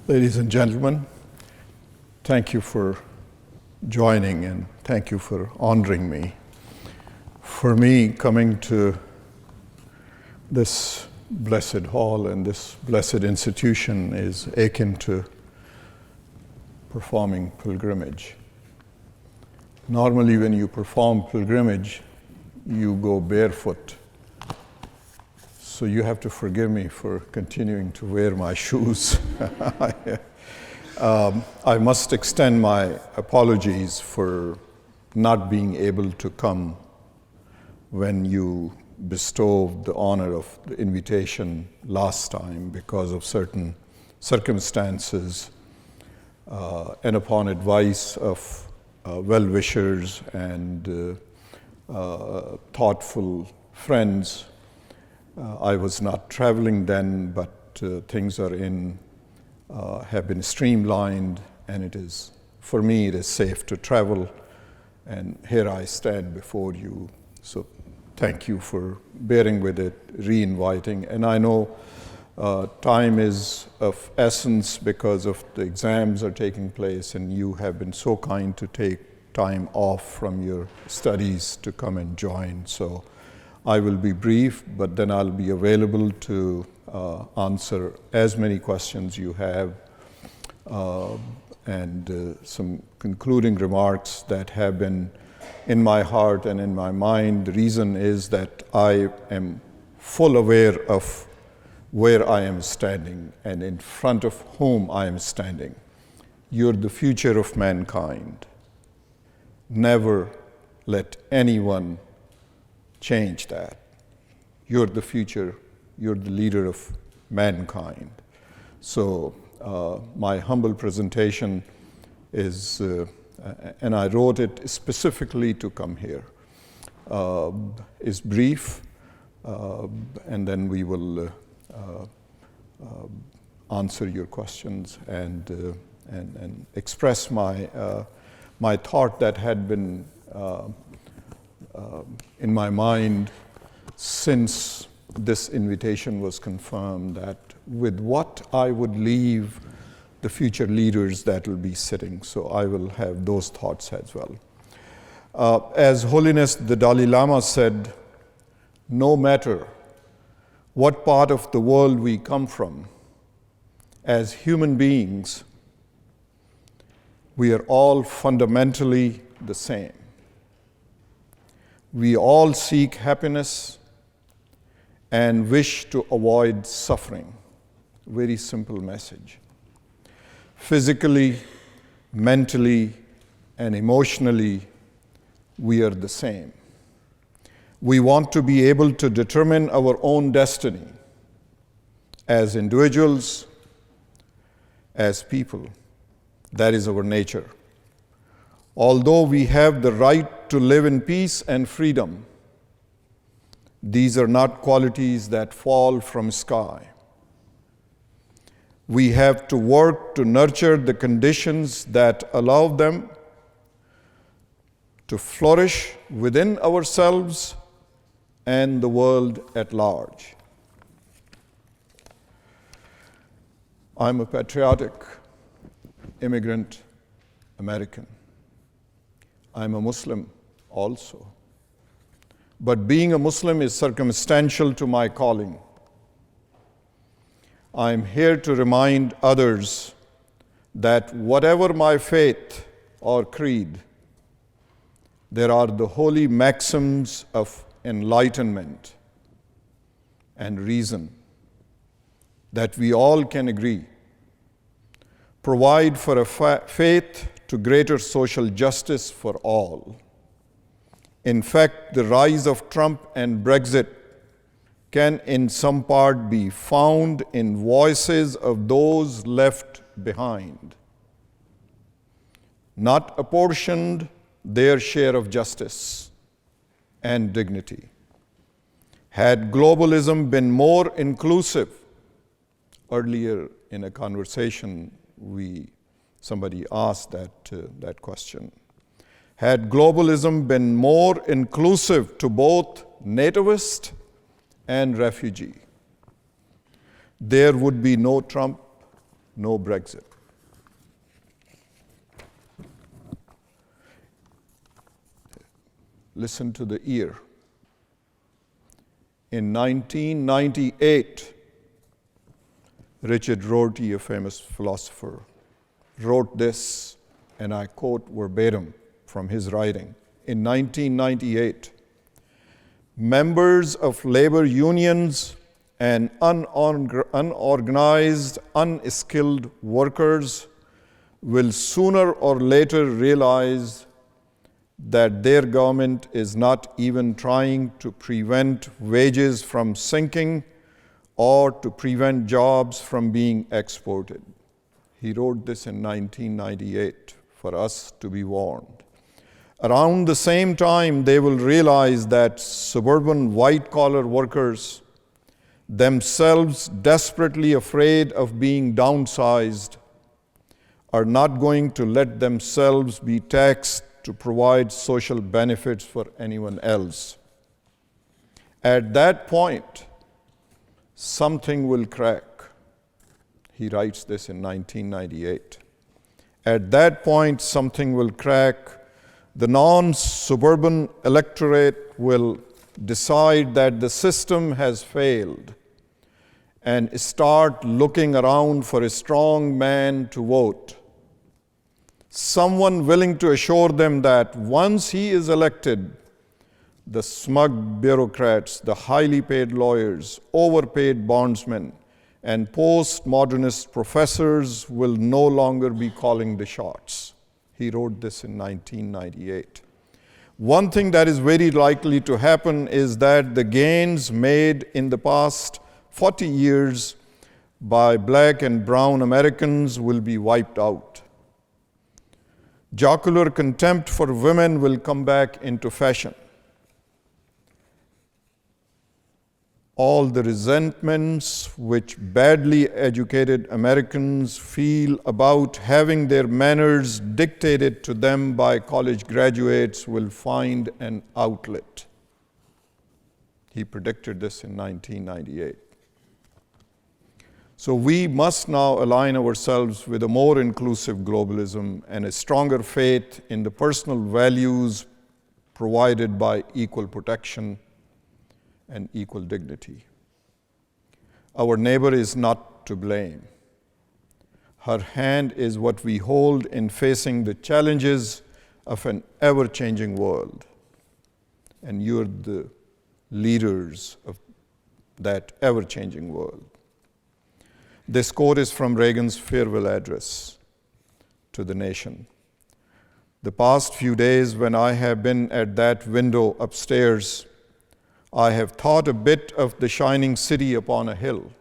Ladies and gentlemen, thank you for joining and thank you for honoring me. For me, coming to this blessed hall and this blessed institution is akin to performing pilgrimage. Normally, when you perform pilgrimage, you go barefoot. So you have to forgive me for continuing to wear my shoes. I must extend my apologies for not being able to come when you bestowed the honor of the invitation last time because of certain circumstances and upon advice of well-wishers and thoughtful friends. I was not traveling then, but things are have been streamlined, and it is, for me, it is safe to travel. And here I stand before you. So thank you for bearing with it, re-inviting. And I know time is of essence because of the exams are taking place, and you have been so kind to take time off from your studies to come and join. So I will be brief, but then I'll be available to answer as many questions you have and some concluding remarks that have been in my heart and in my mind. The reason is that I am full aware of where I am standing and in front of whom I am standing. You're the future of mankind. Never let anyone change that. You're the future. You're the leader of mankind. So my humble presentation is, and I wrote it specifically to come here, is brief, and then we will answer your questions and express my thought that had been in my mind since this invitation was confirmed, that with what I would leave the future leaders that will be sitting. So I will have those thoughts as well. As Holiness the Dalai Lama said, no matter what part of the world we come from, as human beings, we are all fundamentally the same. We all seek happiness and wish to avoid suffering. Very simple message. Physically, mentally, and emotionally, we are the same. We want to be able to determine our own destiny as individuals, as people. That is our nature. Although we have the right to live in peace and freedom, these are not qualities that fall from sky. We have to work to nurture the conditions that allow them to flourish within ourselves and the world at large. I'm a patriotic immigrant American. I'm a Muslim also. But being a Muslim is circumstantial to my calling. I'm here to remind others that whatever my faith or creed, there are the holy maxims of enlightenment and reason that we all can agree provide for a faith to greater social justice for all. In fact, the rise of Trump and Brexit can in some part be found in voices of those left behind, not apportioned their share of justice and dignity. Had globalism been more inclusive, earlier in a conversation somebody asked that question. Had globalism been more inclusive to both nativist and refugee, there would be no Trump no Brexit. Listen to the ear. In 1998, Richard Rorty, a famous philosopher, wrote this, and I quote verbatim from his writing. In 1998, members of labor unions and unorganized, unskilled workers will sooner or later realize that their government is not even trying to prevent wages from sinking or to prevent jobs from being exported. He wrote this in 1998 for us to be warned. Around the same time, they will realize that suburban white-collar workers, themselves desperately afraid of being downsized, are not going to let themselves be taxed to provide social benefits for anyone else. At that point, something will crack. He writes this in 1998. At that point, something will crack. The non-suburban electorate will decide that the system has failed and start looking around for a strong man to vote. Someone willing to assure them that once he is elected, the smug bureaucrats, the highly paid lawyers, overpaid bondsmen, and postmodernist professors will no longer be calling the shots. He wrote this in 1998. One thing that is very likely to happen is that the gains made in the past 40 years by black and brown Americans will be wiped out. Jocular contempt for women will come back into fashion. All the resentments which badly educated Americans feel about having their manners dictated to them by college graduates will find an outlet. He predicted this in 1998. So we must now align ourselves with a more inclusive globalism and a stronger faith in the personal values provided by equal protection and equal dignity. Our neighbor is not to blame. Her hand is what we hold in facing the challenges of an ever-changing world. And you're the leaders of that ever-changing world. This quote is from Reagan's farewell address to the nation. The past few days when I have been at that window upstairs, I have thought a bit of the shining city upon a hill.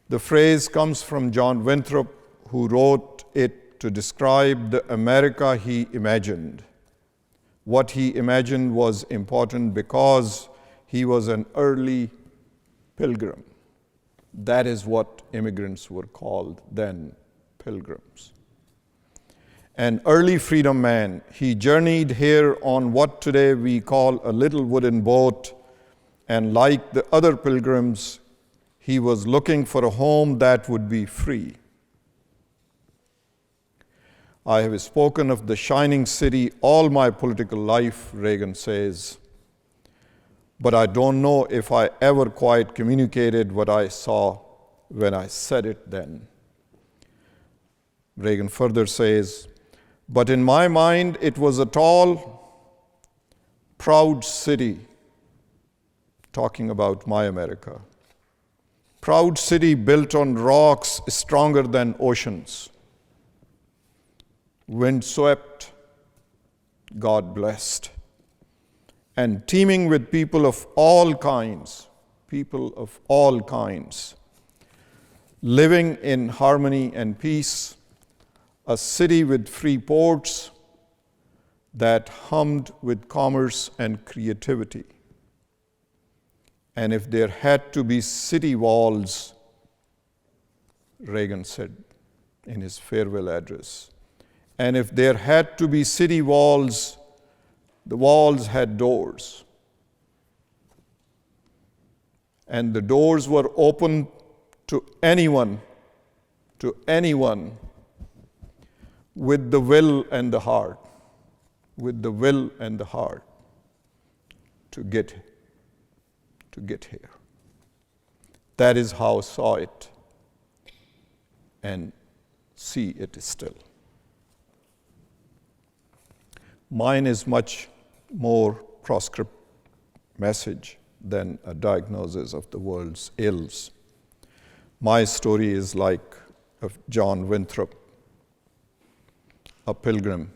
The phrase comes from John Winthrop, who wrote it to describe the America he imagined. What he imagined was important because he was an early pilgrim. That is what immigrants were called then, pilgrims. An early freedom man, he journeyed here on what today we call a little wooden boat, and like the other pilgrims, he was looking for a home that would be free. I have spoken of the shining city all my political life, Reagan says, but I don't know if I ever quite communicated what I saw when I said it then. Reagan further says, but in my mind, it was a tall, proud city, talking about my America. Proud city built on rocks stronger than oceans. Windswept, God blessed, and teeming with people of all kinds, living in harmony and peace, a city with free ports that hummed with commerce and creativity. And if there had to be city walls, Reagan said in his farewell address, and if there had to be city walls, the walls had doors. And the doors were open to anyone to anyone with the will and the heart, to get here. That is how I saw it and see it still. Mine is much more proscript message than a diagnosis of the world's ills. My story is like of John Winthrop, a pilgrim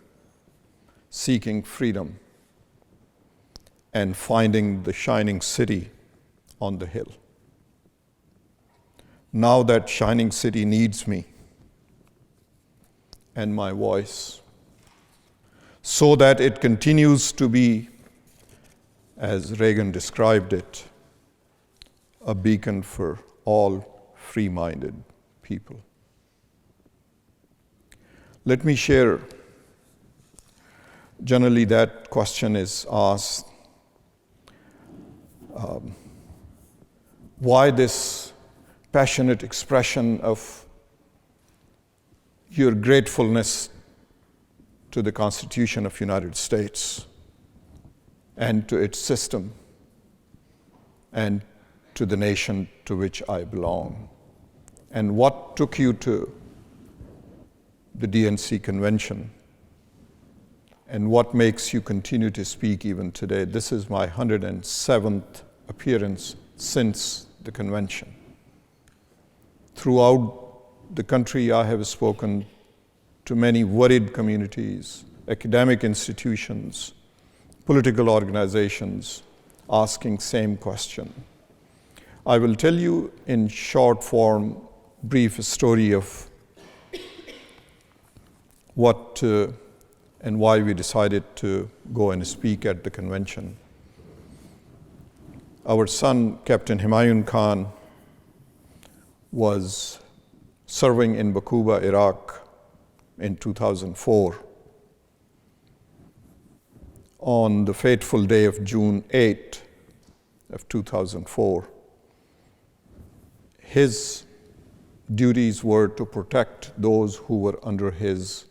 seeking freedom and finding the shining city on the hill. Now that shining city needs me and my voice, so that it continues to be, as Reagan described it, a beacon for all free-minded people. Let me share, generally that question is asked, why this passionate expression of your gratefulness to the Constitution of the United States and to its system and to the nation to which I belong? And what took you to the DNC convention? And what makes you continue to speak even today? This is my 107th appearance since the convention. Throughout the country, I have spoken to many worried communities, academic institutions, political organizations, asking same question. I will tell you in short form, brief story of what and why we decided to go and speak at the convention. Our son, Captain Humayun Khan, was serving in Baquba, Iraq in 2004. On the fateful day of June 8 of 2004, his duties were to protect those who were under his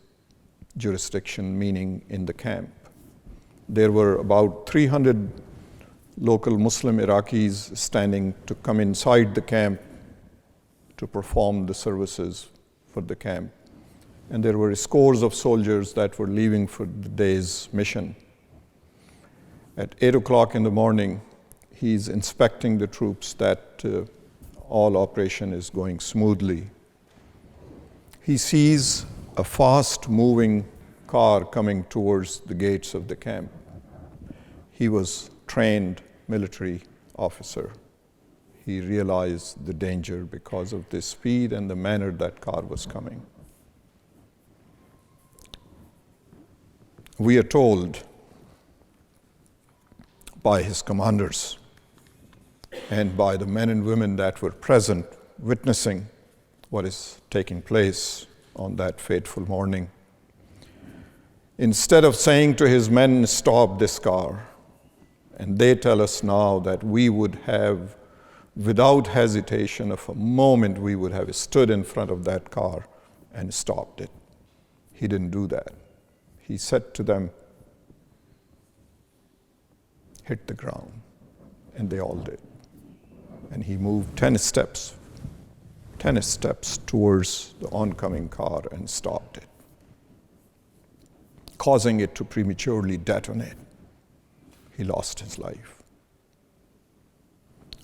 jurisdiction, meaning in the camp. There were about 300 local Muslim Iraqis standing to come inside the camp to perform the services for the camp. And there were scores of soldiers that were leaving for the day's mission. At 8 o'clock in the morning, he's inspecting the troops that all operation is going smoothly. He sees a fast-moving car coming towards the gates of the camp. He was trained military officer. He realized the danger because of the speed and the manner that car was coming. We are told by his commanders and by the men and women that were present, witnessing what is taking place on that fateful morning. Instead of saying to his men, stop this car, and they tell us now that we would have, without hesitation of a moment, we would have stood in front of that car and stopped it. He didn't do that. He said to them, hit the ground, and they all did. And he moved 10 steps towards the oncoming car and stopped it, causing it to prematurely detonate. He lost his life.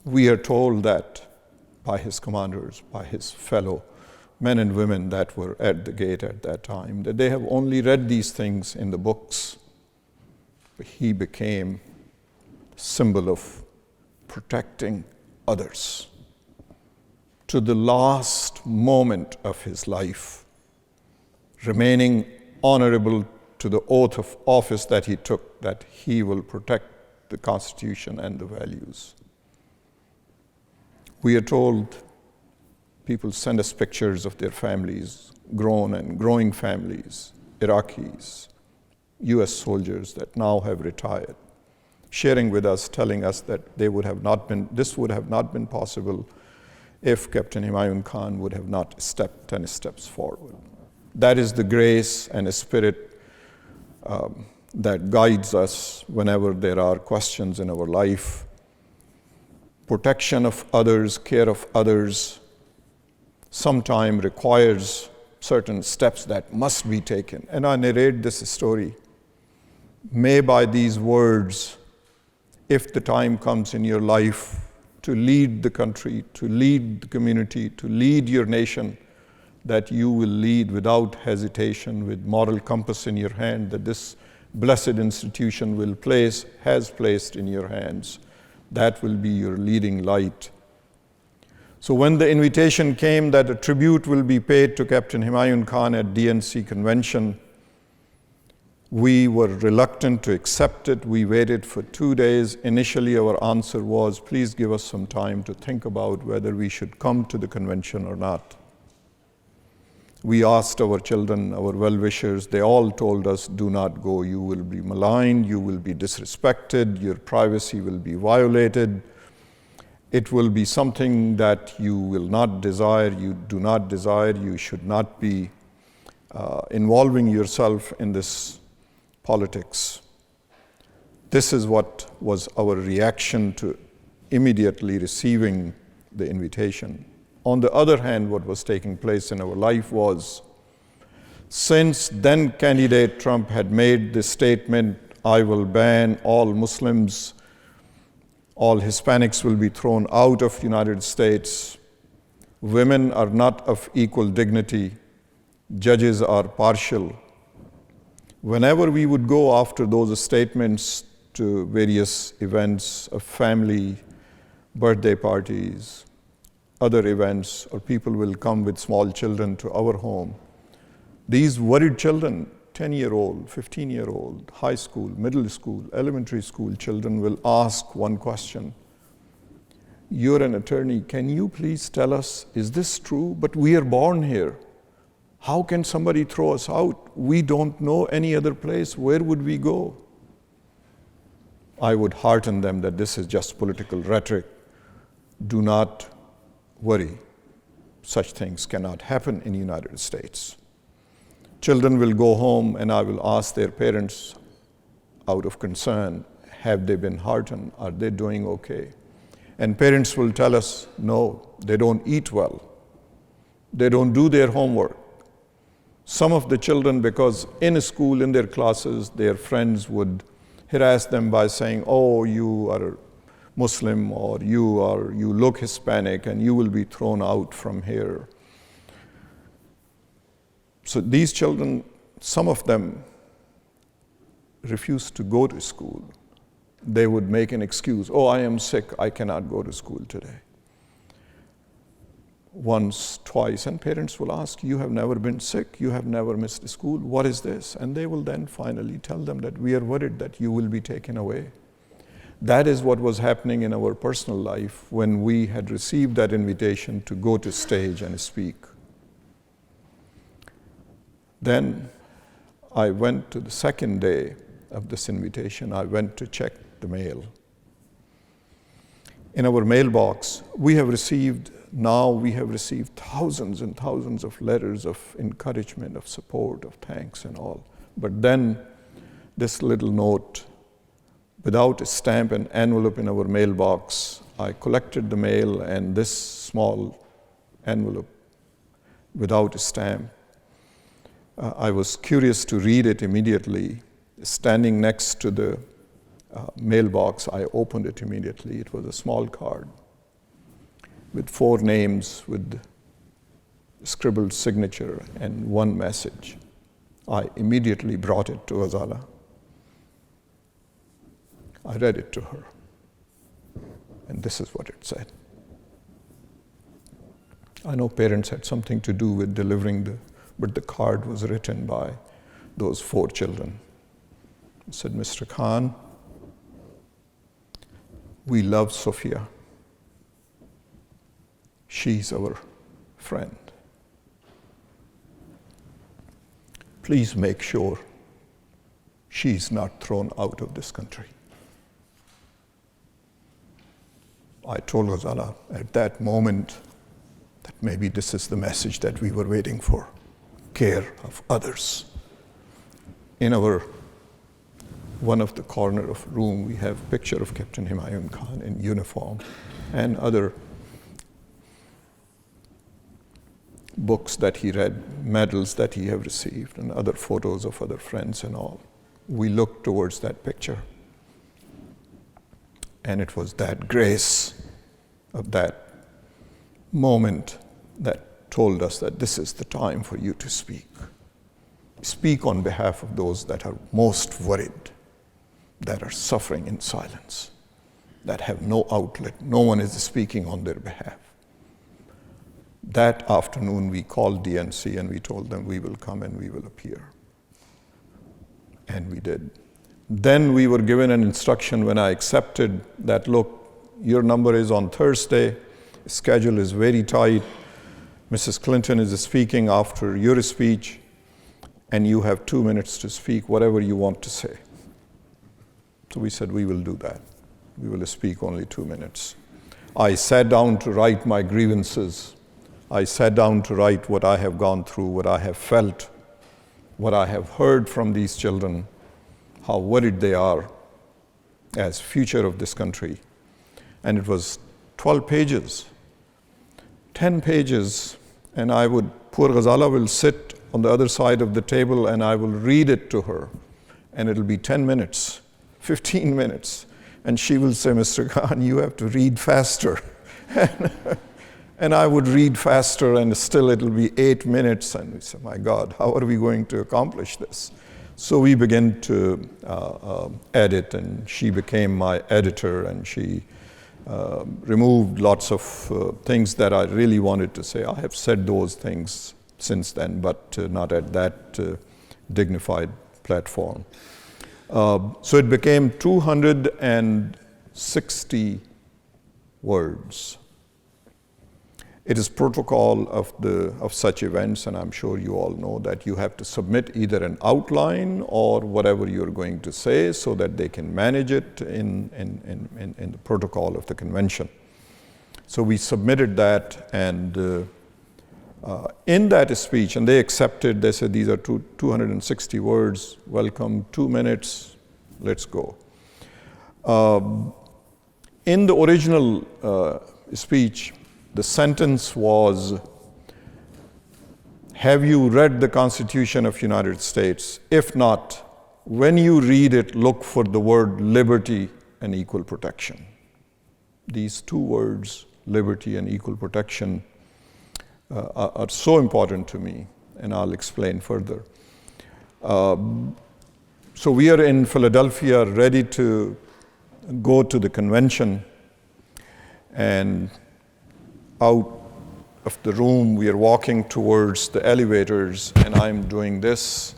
We are told that by his commanders, by his fellow men and women that were at the gate at that time, that they have only read these things in the books. But he became a symbol of protecting others to the last moment of his life, remaining honorable to the oath of office that he took, that he will protect the Constitution and the values. We are told people send us pictures of their families, grown and growing families, Iraqis, US soldiers that now have retired, sharing with us, telling us that this would have not been possible if Captain Humayun Khan would have not stepped 10 steps forward. That is the grace and spirit that guides us whenever there are questions in our life. Protection of others, care of others, sometimes requires certain steps that must be taken. And I narrate this story. May by these words, if the time comes in your life to lead the country, to lead the community, to lead your nation, that you will lead without hesitation, with moral compass in your hand, that this blessed institution has placed in your hands. That will be your leading light. So when the invitation came that a tribute will be paid to Captain Humayun Khan at DNC convention, we were reluctant to accept it. We waited for 2 days. Initially, our answer was, please give us some time to think about whether we should come to the convention or not. We asked our children, our well-wishers, they all told us, do not go. You will be maligned, you will be disrespected, your privacy will be violated. It will be something that you will not desire, you do not desire, you should not be involving yourself in this politics. This is what was our reaction to immediately receiving the invitation. On the other hand, what was taking place in our life was, since then candidate Trump had made this statement, I will ban all Muslims, all Hispanics will be thrown out of the United States, women are not of equal dignity, judges are partial. Whenever we would go after those statements to various events of family, birthday parties, other events, or people will come with small children to our home, these worried children, 10-year-old, 15-year-old, high school, middle school, elementary school children will ask one question. You're an attorney, can you please tell us, is this true? But we are born here. How can somebody throw us out? We don't know any other place. Where would we go? I would hearten them that this is just political rhetoric. Do not worry. Such things cannot happen in the United States. Children will go home and I will ask their parents out of concern, have they been heartened? Are they doing okay? And parents will tell us, no, they don't eat well. They don't do their homework. Some of the children, because in school, in their classes, their friends would harass them by saying, oh, you are Muslim, or you look Hispanic, and you will be thrown out from here. So these children, some of them refused to go to school. They would make an excuse, oh, I am sick, I cannot go to school today. Once, twice, and parents will ask, you have never been sick, you have never missed school, what is this? And they will then finally tell them that we are worried that you will be taken away. That is what was happening in our personal life when we had received that invitation to go to stage and speak. Then I went to the second day of this invitation, I went to check the mail. In our mailbox, we have received thousands and thousands of letters of encouragement, of support, of thanks and all. But then this little note, without a stamp and envelope in our mailbox, I collected the mail, and this small envelope without a stamp, I was curious to read it immediately. Standing next to the mailbox, I opened it immediately. It was a small card with 4 names, with scribbled signature and one message. I immediately brought it to Azala. I read it to her, and this is what it said. I know parents had something to do with delivering but the card was written by those 4 children. It said, Mr. Khan, we love Sophia. She's our friend. Please make sure she's not thrown out of this country. I told Azala at that moment, that maybe this is the message that we were waiting for. Care of others. In one of the corner of room, we have a picture of Captain Humayun Khan in uniform and other books that he read, medals that he have received, and other photos of other friends and all. We looked towards that picture, and it was that grace of that moment that told us that this is the time for you to speak. Speak on behalf of those that are most worried, that are suffering in silence, that have no outlet. No one is speaking on their behalf. That afternoon, we called DNC and we told them we will come and we will appear. And we did. Then we were given an instruction when I accepted that, look, your number is on Thursday, schedule is very tight, Mrs. Clinton is speaking after your speech, and you have 2 minutes to speak whatever you want to say. So we said, we will do that. We will speak only 2 minutes. I sat down to write my grievances. I sat down to write what I have gone through, what I have felt, what I have heard from these children, how worried they are as future of this country. And it was 12 pages, 10 pages, and poor Ghazala will sit on the other side of the table and I will read it to her. And it'll be 10 minutes, 15 minutes. And she will say, Mr. Khan, you have to read faster. And I would read faster, and still it'll be 8 minutes. And we said, my God, how are we going to accomplish this? So we began to edit, and she became my editor, and she removed lots of things that I really wanted to say. I have said those things since then, but not at that dignified platform. So it became 260 words. It is protocol of such events, and I'm sure you all know that you have to submit either an outline or whatever you're going to say so that they can manage it in the protocol of the convention. So we submitted that, and in that speech, and they accepted, they said these are 260 words, welcome, 2 minutes, let's go. In the original speech, the sentence was, have you read the Constitution of the United States? If not, when you read it, look for the word liberty and equal protection. These two words, liberty and equal protection, are so important to me, and I'll explain further. So we are in Philadelphia, ready to go to the convention, and out of the room, we are walking towards the elevators, and I'm doing this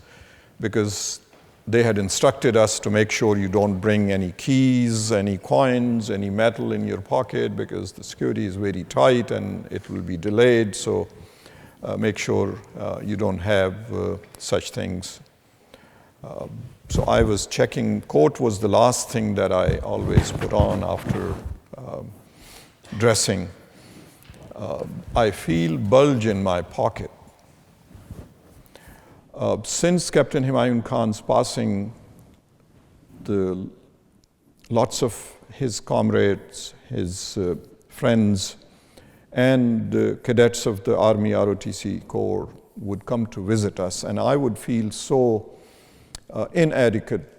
because they had instructed us to make sure you don't bring any keys, any coins, any metal in your pocket, because the security is very tight and it will be delayed. So make sure you don't have such things. So I was checking. Coat was the last thing that I always put on after dressing. I feel bulge in my pocket. Since Captain Humayun Khan's passing, lots of his comrades, his friends, and cadets of the Army ROTC Corps would come to visit us, and I would feel so inadequate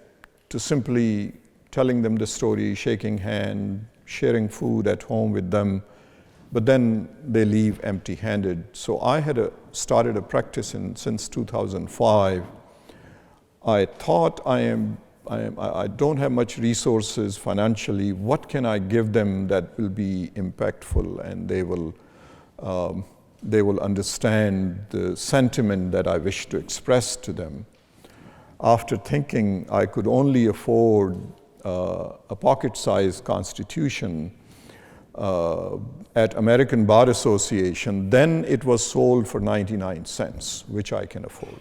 to simply telling them the story, shaking hand, sharing food at home with them, but then they leave empty-handed. So I had started a practice since 2005. I thought I don't have much resources financially. What can I give them that will be impactful, and they will understand the sentiment that I wish to express to them? After thinking I could only afford a pocket-sized constitution at American Bar Association, then it was sold for 99 cents, which I can afford.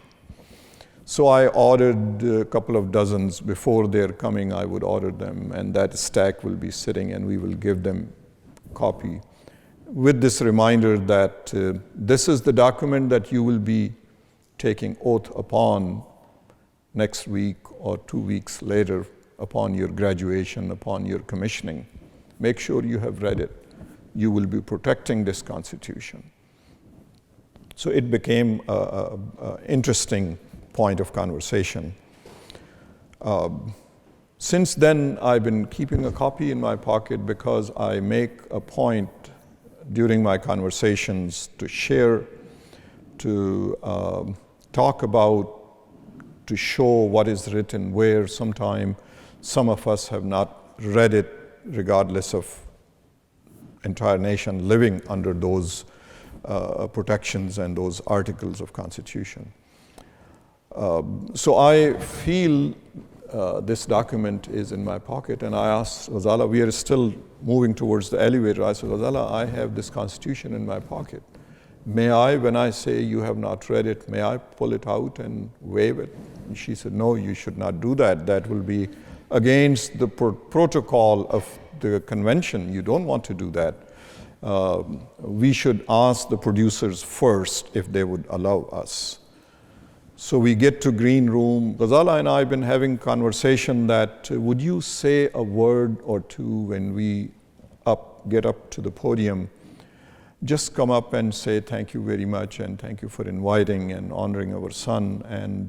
So I ordered a couple of dozens. Before they're coming, I would order them, and that stack will be sitting, and we will give them a copy. with this reminder that this is the document that you will be taking oath upon next week or 2 weeks later upon your graduation, upon your commissioning. Make sure you have read it. You will be protecting this Constitution. So it became an interesting point of conversation. Since then, I've been keeping a copy in my pocket because I make a point during my conversations to share, to talk about, to show what is written where. Sometime some of us have not read it, regardless of entire nation living under those protections and those articles of Constitution. So I feel this document is in my pocket, and I asked Ghazala, we are still moving towards the elevator. I said, Ghazala, I have this Constitution in my pocket. May I, when I say you have not read it, may I pull it out and wave it? And she said, no, you should not do that. That will be against the protocol of the convention. You don't want to do that. We should ask the producers first if they would allow us. So we get to green room. Ghazala and I have been having conversation that would you say a word or two when we get up to the podium? Just come up and say thank you very much and thank you for inviting and honoring our son, and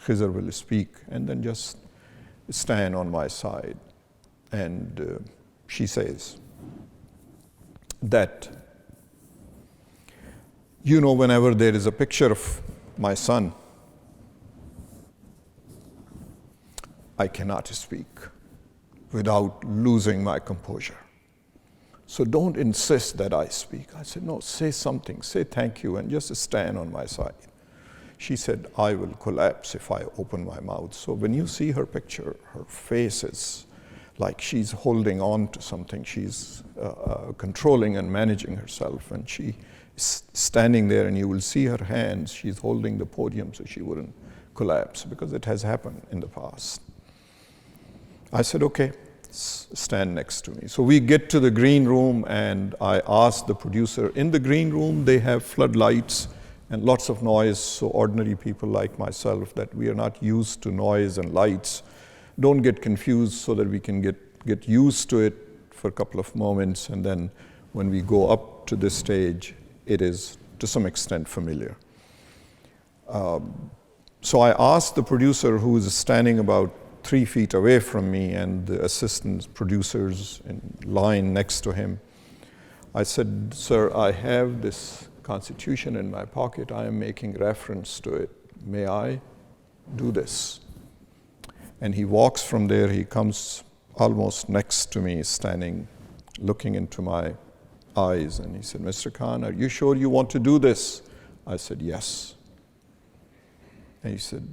Khizr will speak, and then just stand on my side. And she says that, you know, whenever there is a picture of my son, I cannot speak without losing my composure. So don't insist that I speak. I said, no, say something, say thank you, and just stand on my side. She said, I will collapse if I open my mouth. So when you see her picture, her face is like she's holding on to something. She's controlling and managing herself, and she is standing there, and you will see her hands. She's holding the podium so she wouldn't collapse, because it has happened in the past. I said, okay, stand next to me. So we get to the green room, and I asked the producer, in the green room they have floodlights and lots of noise, so ordinary people like myself, that we are not used to noise and lights, don't get confused, so that we can get used to it for a couple of moments, and then when we go up to this stage, it is to some extent familiar. So I asked the producer, who is standing about 3 feet away from me, and the assistant producers in line next to him, I said, sir, I have this Constitution in my pocket. I am making reference to it. May I do this? And he walks from there. He comes almost next to me, standing, looking into my eyes. And he said, Mr. Khan, are you sure you want to do this? I said, yes. And he said,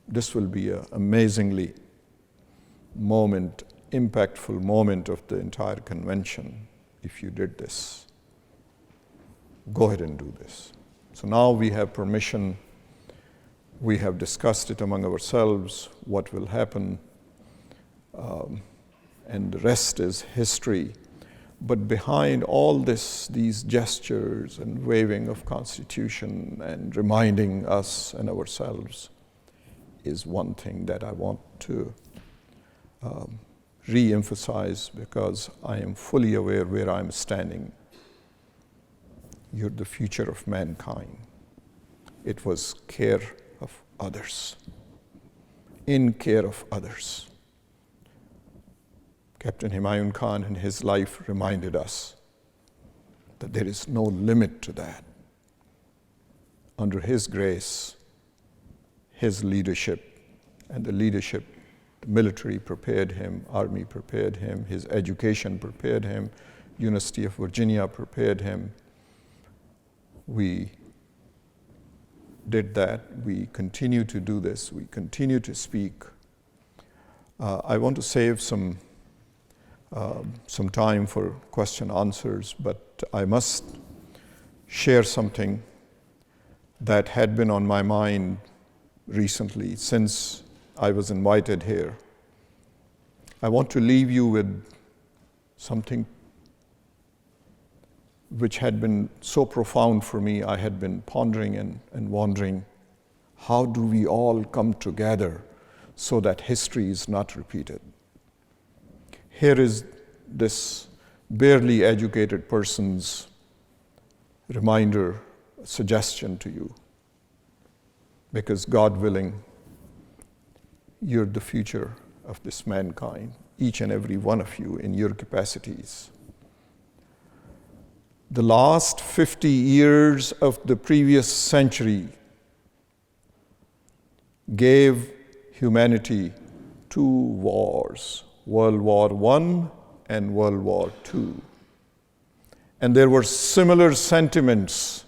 this will be an amazingly impactful moment of the entire convention if you did this. Go ahead and do this. So now we have permission. We have discussed it among ourselves, what will happen, and the rest is history. But behind all this, these gestures and waving of Constitution and reminding us and ourselves, is one thing that I want to re-emphasize, because I am fully aware where I'm standing. You're the future of mankind. It was care of others, in care of others. Captain Humayun Khan in his life reminded us that there is no limit to that. Under his grace, his leadership, and the leadership, the military prepared him, army prepared him, his education prepared him, University of Virginia prepared him. We did that. We continue to do this. We continue to speak. I want to save some time for question answers, but I must share something that had been on my mind recently since I was invited here. I want to leave you with something which had been so profound for me. I had been pondering and wondering, how do we all come together so that history is not repeated? Here is this barely educated person's reminder, suggestion to you. Because God willing, you're the future of this mankind, each and every one of you in your capacities. The last 50 years of the previous century gave humanity 2 wars, World War I and World War II. And there were similar sentiments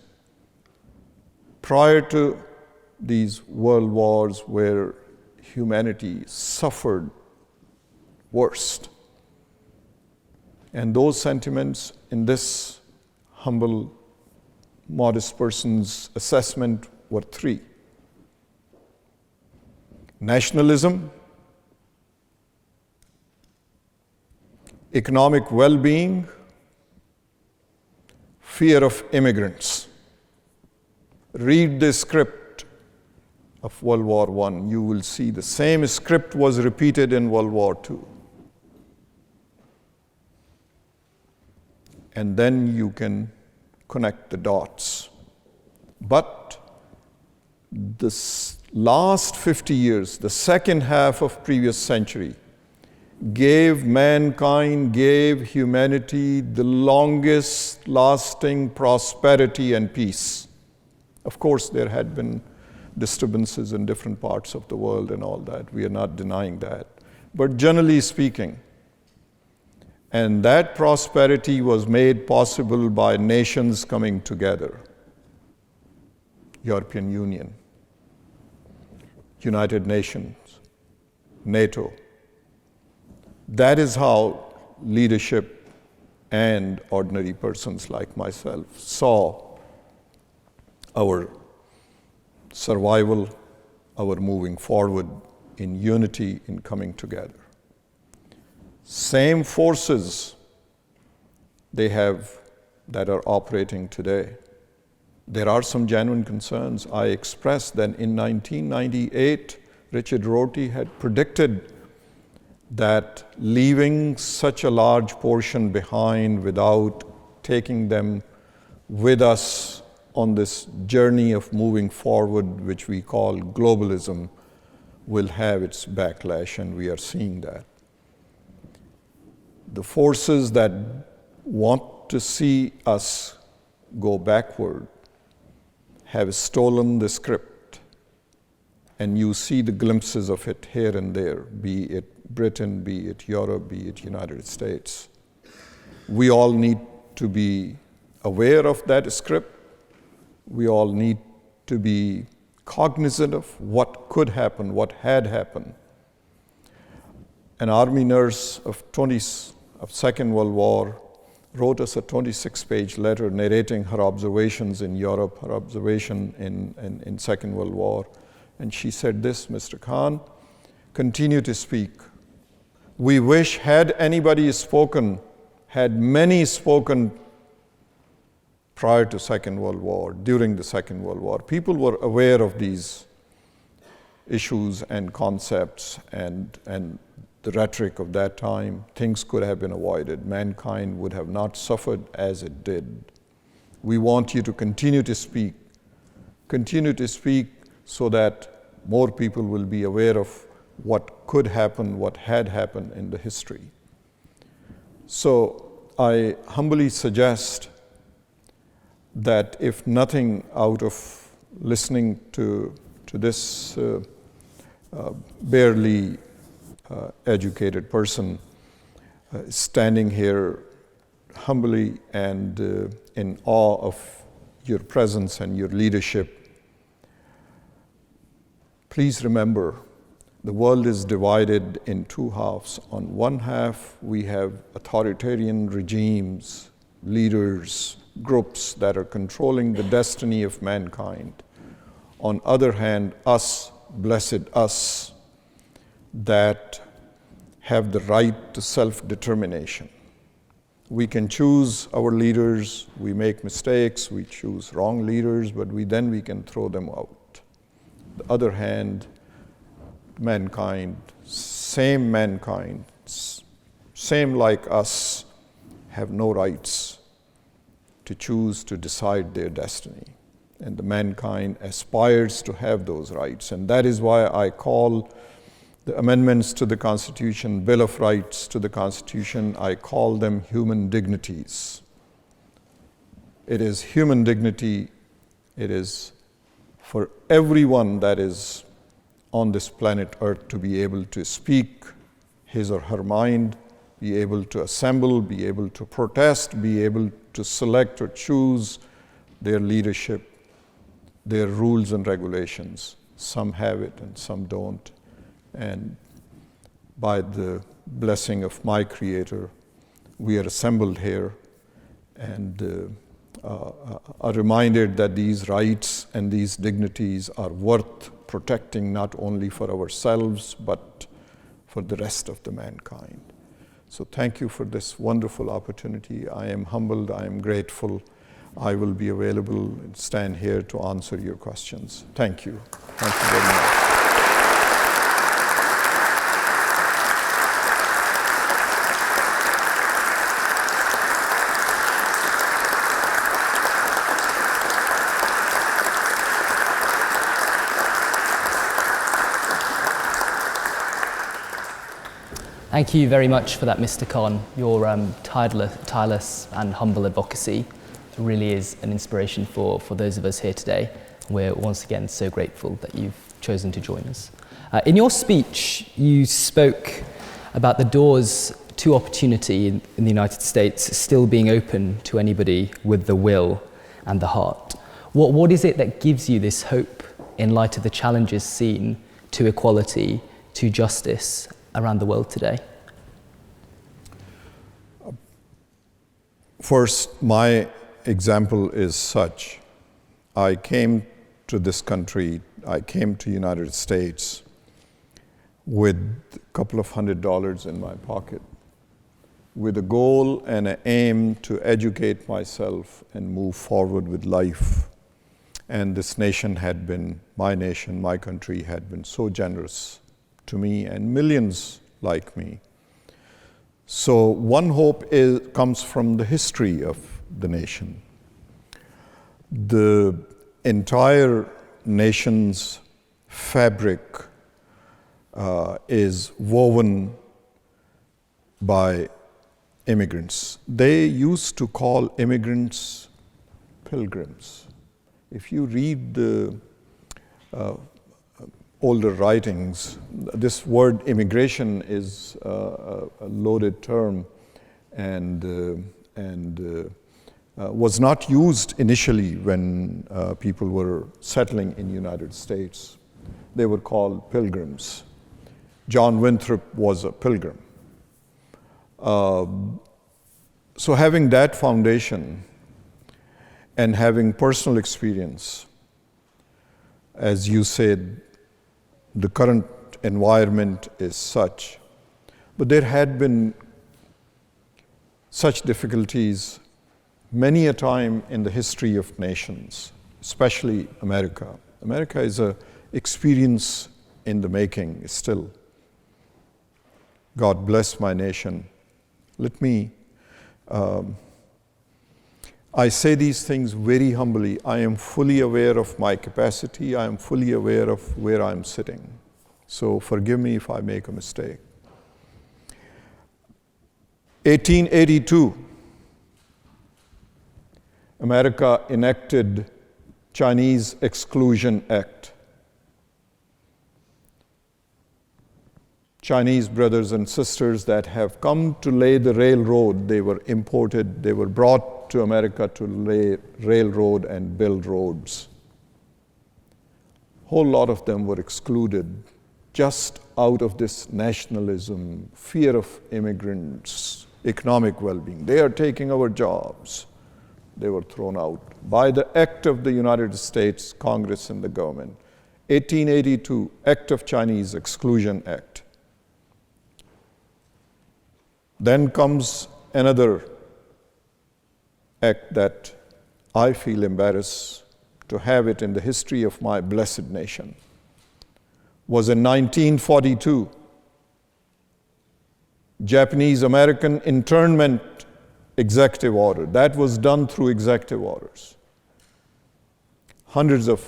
prior to these world wars where humanity suffered worst. And those sentiments in this humble, modest person's assessment were 3. Nationalism, economic well-being, fear of immigrants. Read the script of World War I. You will see the same script was repeated in World War II. And then you can connect the dots. But the last 50 years, the second half of previous century, gave mankind, gave humanity the longest lasting prosperity and peace. Of course, there had been disturbances in different parts of the world and all that. We are not denying that. But generally speaking, and that prosperity was made possible by nations coming together. European Union, United Nations, NATO. That is how leadership and ordinary persons like myself saw our survival, our moving forward in unity, in coming together. Same forces they have that are operating today. There are some genuine concerns. I expressed that in 1998, Richard Rorty had predicted that leaving such a large portion behind without taking them with us on this journey of moving forward, which we call globalism, will have its backlash, and we are seeing that. The forces that want to see us go backward have stolen the script, and you see the glimpses of it here and there, be it Britain, be it Europe, be it United States. We all need to be aware of that script. We all need to be cognizant of what could happen, what had happened. An army nurse of Second World War wrote us a 26-page letter narrating her observations in Europe, her observation in Second World War. And she said this, Mr. Khan, continue to speak. We wish had anybody spoken, had many spoken prior to Second World War, during the Second World War. People were aware of these issues and concepts and the rhetoric of that time. Things could have been avoided. Mankind would have not suffered as it did. We want you to continue to speak so that more people will be aware of what could happen, what had happened in the history. So I humbly suggest that if nothing out of listening to this barely educated person standing here humbly and in awe of your presence and your leadership, please remember the world is divided in 2 halves. On one half, we have authoritarian regimes, leaders, groups that are controlling the destiny of mankind. On other hand, us, blessed us, that have the right to self-determination. We can choose our leaders, we make mistakes, we choose wrong leaders, but then we can throw them out. On the other hand, mankind, same like us, have no rights to choose to decide their destiny. And the mankind aspires to have those rights. And that is why I call the amendments to the Constitution, Bill of Rights to the Constitution, I call them human dignities. It is human dignity. It is for everyone that is on this planet Earth to be able to speak his or her mind, be able to assemble, be able to protest, be able to select or choose their leadership, their rules and regulations. Some have it and some don't. And by the blessing of my Creator, we are assembled here and are reminded that these rights and these dignities are worth protecting not only for ourselves, but for the rest of the mankind. So thank you for this wonderful opportunity. I am humbled, I am grateful. I will be available and stand here to answer your questions. Thank you. Thank you very much. Thank you very much for that, Mr. Khan. Your tireless and humble advocacy really is an inspiration for those of us here today. We're once again so grateful that you've chosen to join us. In your speech, you spoke about the doors to opportunity in the United States still being open to anybody with the will and the heart. What is it that gives you this hope in light of the challenges seen to equality, to justice around the world today? First, my example is such. I came to this country, I came to United States with a couple of $100 in my pocket, with a goal and an aim to educate myself and move forward with life. And this nation had been, my country had been so generous to me and millions like me. So one hope comes from the history of the nation. The entire nation's fabric is woven by immigrants. They used to call immigrants pilgrims. If you read the older writings, this word immigration is a loaded term and was not used initially when people were settling in the United States. They were called pilgrims. John Winthrop was a pilgrim. So having that foundation and having personal experience, as you said, the current environment is such, but there had been such difficulties many a time in the history of nations, especially America. America is an experience in the making still. God bless my nation. Let me, I say these things very humbly. I am fully aware of my capacity. I am fully aware of where I'm sitting. So forgive me if I make a mistake. 1882, America enacted Chinese Exclusion Act. Chinese brothers and sisters that have come to lay the railroad, they were imported, they were brought to America to lay railroad and build roads. Whole lot of them were excluded just out of this nationalism, fear of immigrants, economic well-being. They are taking our jobs. They were thrown out by the Act of the United States Congress and the government. 1882, Act of Chinese Exclusion Act. Then comes another act that I feel embarrassed to have it in the history of my blessed nation was in 1942. Japanese-American internment executive order. That was done through executive orders. Hundreds of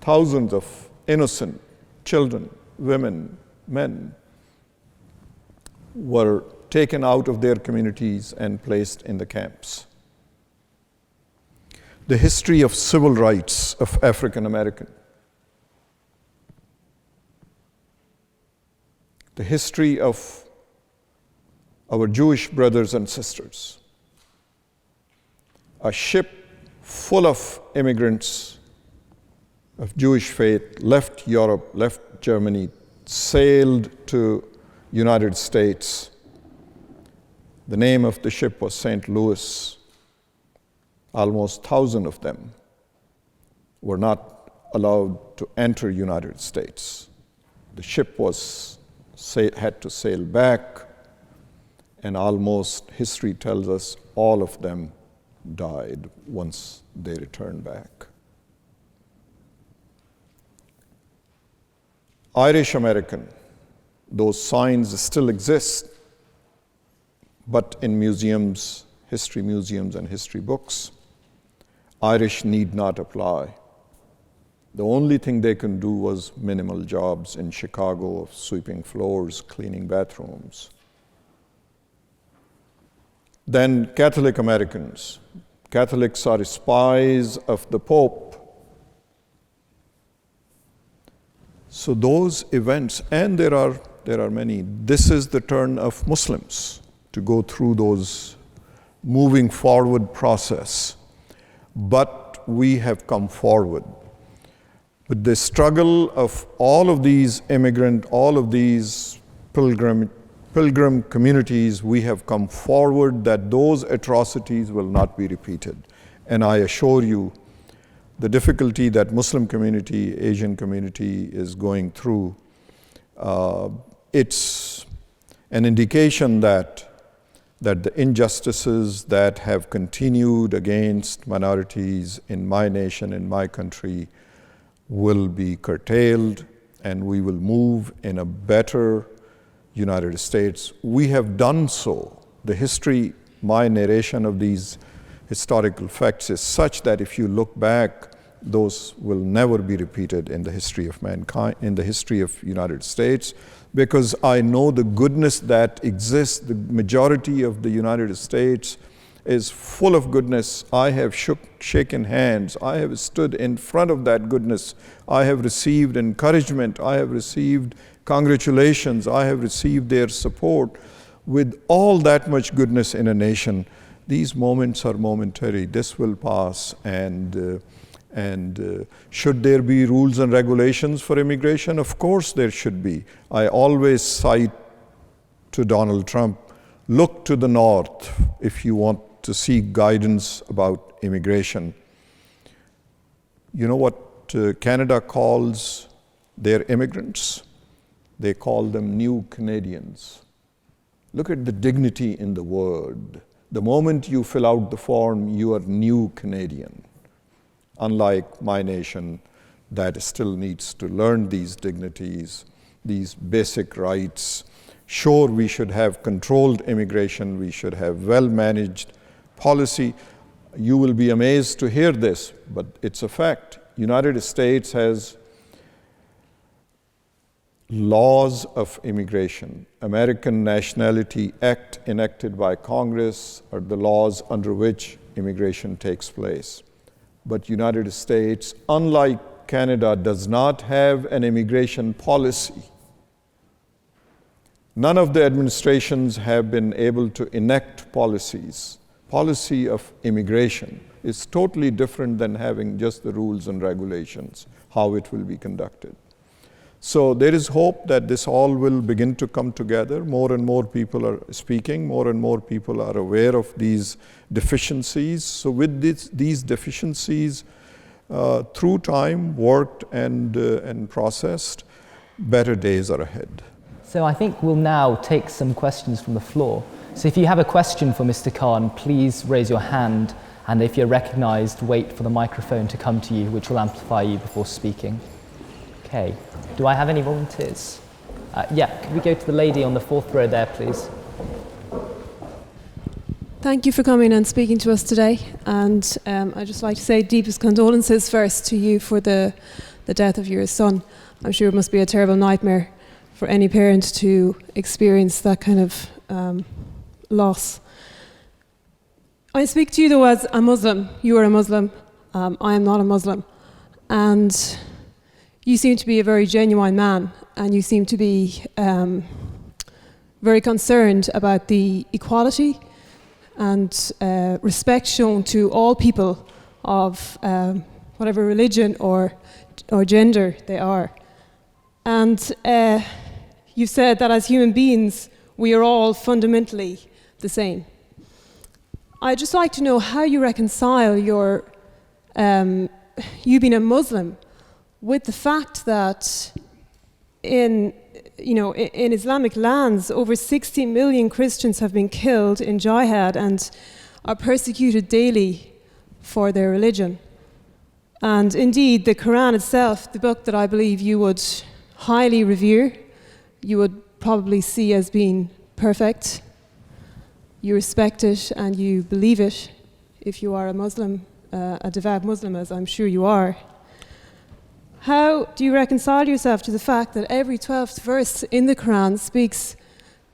thousands of innocent children, women, men were taken out of their communities and placed in the camps. The history of civil rights of African American. The history of our Jewish brothers and sisters. A ship full of immigrants of Jewish faith left Europe, left Germany, sailed to United States. The name of the ship was St. Louis. Almost 1,000 of them were not allowed to enter United States. The ship had to sail back, and almost history tells us all of them died once they returned back. Irish American, those signs still exist, but in museums, history museums and history books. Irish need not apply. The only thing they can do was minimal jobs in Chicago of sweeping floors, cleaning bathrooms. Then Catholic Americans. Catholics are spies of the Pope. So those events, and there are many, this is the turn of Muslims to go through those moving forward process. But we have come forward. With the struggle of all of these all of these pilgrim communities, we have come forward that those atrocities will not be repeated. And I assure you, the difficulty that Muslim community, Asian community is going through, it's an indication that the injustices that have continued against minorities in my nation, in my country, will be curtailed, and we will move in a better United States. We have done so. The history, my narration of these historical facts is such that if you look back, those will never be repeated in the history of mankind, in the history of United States, because I know the goodness that exists. The majority of the United States is full of goodness. I have shaken hands. I have stood in front of that goodness. I have received encouragement. I have received congratulations. I have received their support. With all that much goodness in a nation, these moments are momentary. This will pass, and should there be rules and regulations for immigration? Of course there should be. I always cite to Donald Trump, look to the north if you want to seek guidance about immigration. You know what Canada calls their immigrants? They call them new Canadians. Look at the dignity in the word. The moment you fill out the form, you are new Canadian. Unlike my nation that still needs to learn these dignities, these basic rights. Sure, we should have controlled immigration, we should have well-managed policy. You will be amazed to hear this, but it's a fact. United States has laws of immigration. American Nationality Act enacted by Congress are the laws under which immigration takes place. But United States, unlike Canada, does not have an immigration policy. None of the administrations have been able to enact policies. Policy of immigration is totally different than having just the rules and regulations, how it will be conducted. So there is hope that this all will begin to come together. More and more people are speaking, more and more people are aware of these deficiencies. So with these deficiencies, through time, worked and processed, better days are ahead. So I think we'll now take some questions from the floor. So if you have a question for Mr. Khan, please raise your hand And if you're recognized, wait for the microphone to come to you, which will amplify you before speaking. Okay. Do I have any volunteers? Yeah, could we go to the lady on the fourth row there, please? Thank you for coming and speaking to us today. And I'd just like to say deepest condolences first to you for the death of your son. I'm sure it must be a terrible nightmare for any parent to experience that kind of loss. I speak to you though as a Muslim. You are a Muslim. I am not a Muslim. And you seem to be a very genuine man, and you seem to be very concerned about the equality and respect shown to all people of whatever religion or gender they are. And you said that as human beings, we are all fundamentally the same. I'd just like to know how you reconcile your you being a Muslim with the fact that in Islamic lands, over 60 million Christians have been killed in jihad and are persecuted daily for their religion. And indeed, the Quran itself, the book that I believe you would highly revere, you would probably see as being perfect. You respect it and you believe it if you are a Muslim, a devout Muslim, as I'm sure you are. How do you reconcile yourself to the fact that every 12th verse in the Quran speaks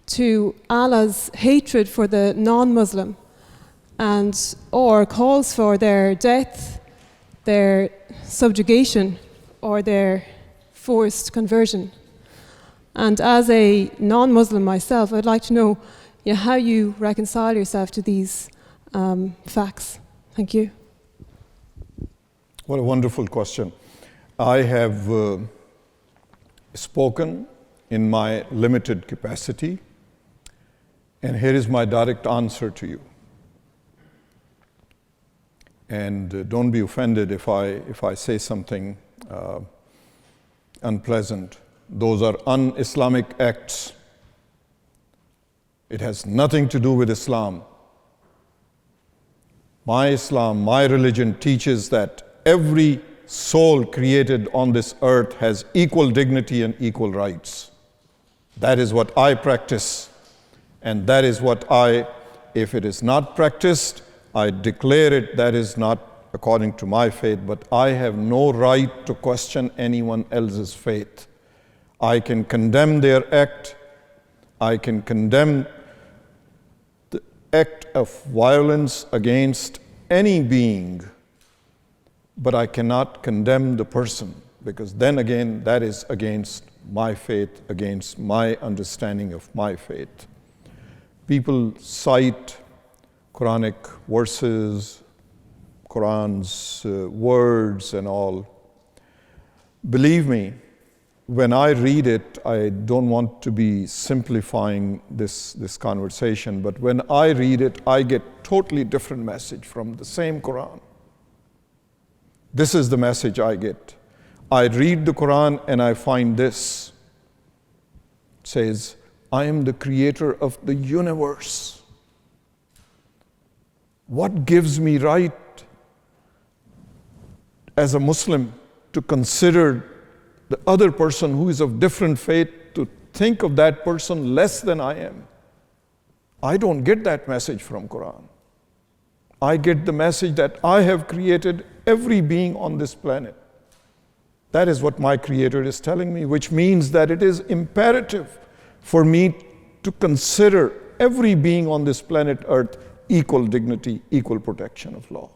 to Allah's hatred for the non-Muslim or calls for their death, their subjugation, or their forced conversion? And as a non-Muslim myself, I'd like to know how you reconcile yourself to these facts. Thank you. What a wonderful question. I have spoken in my limited capacity, and here is my direct answer to you. And don't be offended if I say something unpleasant. Those are un-Islamic acts. It has nothing to do with Islam. My Islam, my religion teaches that every soul created on this earth has equal dignity and equal rights. That is what I practice, and that is what if it is not practiced, I declare it that is not according to my faith, but I have no right to question anyone else's faith. I can condemn their act, I can condemn the act of violence against any being, but I cannot condemn the person, because then again, that is against my faith, against my understanding of my faith. People cite Quranic verses, Quran's words and all. Believe me, when I read it, I don't want to be simplifying this conversation, but when I read it, I get totally different message from the same Quran. This is the message I get. I read the Quran and I find this. It says, I am the creator of the universe. What gives me right as a Muslim to consider the other person who is of different faith, to think of that person less than I am? I don't get that message from Quran. I get the message that I have created every being on this planet. That is what my Creator is telling me, which means that it is imperative for me to consider every being on this planet Earth equal dignity, equal protection of law,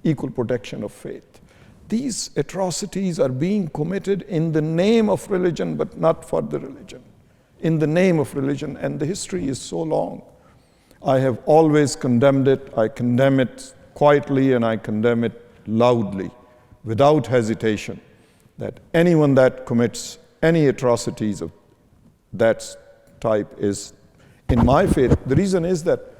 equal protection of faith. These atrocities are being committed in the name of religion, but not for the religion. In the name of religion, and the history is so long. I have always condemned it. I condemn it quietly and I condemn it loudly, without hesitation, that anyone that commits any atrocities of that type is in my faith. The reason is that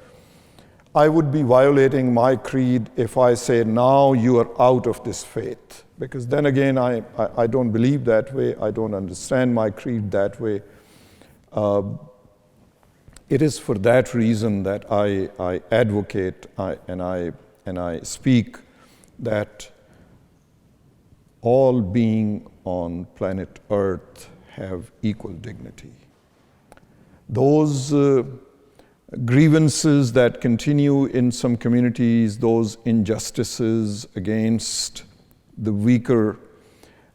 I would be violating my creed if I say, now you are out of this faith. Because then again, I don't believe that way. I don't understand my creed that way. It is for that reason that I advocate and I and I speak that all beings on planet Earth have equal dignity. Those grievances that continue in some communities, those injustices against the weaker,